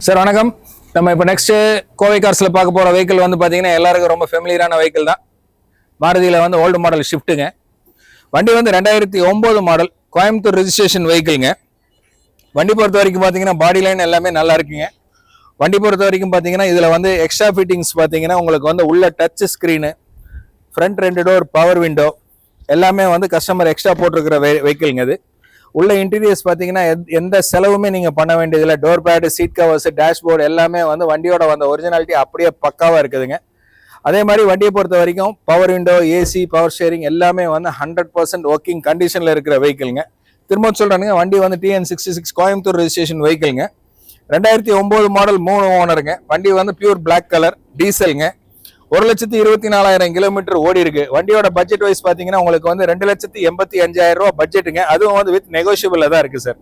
Sir வணக்கம். நம்ம இப்போ நெக்ஸ்ட் கோவை கார்ஸில் பார்க்க போகிற வெஹிக்கிள் வந்து பார்த்தீங்கன்னா எல்லாருக்கும் ரொம்ப ஃபெமிலியரான வெஹிக்கிள் தான். மாருதியில் வந்து ஓல்டு மாடல் ஷிஃப்ட்டுங்க. வண்டி வந்து 2009 மாடல், கோயம்புத்தூர் ரெஜிஸ்ட்ரேஷன் வெஹிக்கிள்ங்க. வண்டி பொறுத்த வரைக்கும் பார்த்தீங்கன்னா பாடி லைன் எல்லாமே நல்லா இருக்குங்க. வண்டி பொறுத்த வரைக்கும் பார்த்தீங்கன்னா இதில் வந்து எக்ஸ்ட்ரா ஃபிட்டிங்ஸ் பார்த்தீங்கன்னா உங்களுக்கு வந்து உள்ள touch screen, front 2 door power window எல்லாமே வந்து கஸ்டமர் எக்ஸ்ட்ரா போட்டிருக்கிற வெஹிக்கிள்ங்க. இது உள்ள இன்டீரியர்ஸ் பார்த்தீங்கன்னா எந்த செலவுமே நீங்கள் பண்ண வேண்டியதில்லை. Door pad, seat covers, dashboard எல்லாமே வந்து வண்டியோட வந்த ஒரிஜினாலிட்டி அப்படியே பக்காவாக இருக்குதுங்க. அதே மாதிரி வண்டியை பொறுத்த வரைக்கும் power window, AC, power sharing எல்லாமே வந்து 100% ஒர்க்கிங் கண்டிஷனில் இருக்கிற வெஹிக்கிள்ங்க. திரும்ப சொல்கிறானுங்க, வண்டி வந்து TN66 கோயம்புத்தூர் ரெஜிஸ்ட்ரேஷன் வெஹிக்கிள்ங்க. 2009 மாடல், 3 ஓனருங்க. வண்டி வந்து பியூர் பிளாக் கலர் டீசலுங்க. 1,24,000 கிலோமீட்டர் ஓடி இருக்கு. வண்டியோட பட்ஜெட் வைஸ் பாத்தீங்கன்னா உங்களுக்கு வந்து 2,85,000 ரூபாய் பட்ஜெட்டுங்க. அதுவும் வந்து வித் நெகோஷியபிள் தான் இருக்கு சார்.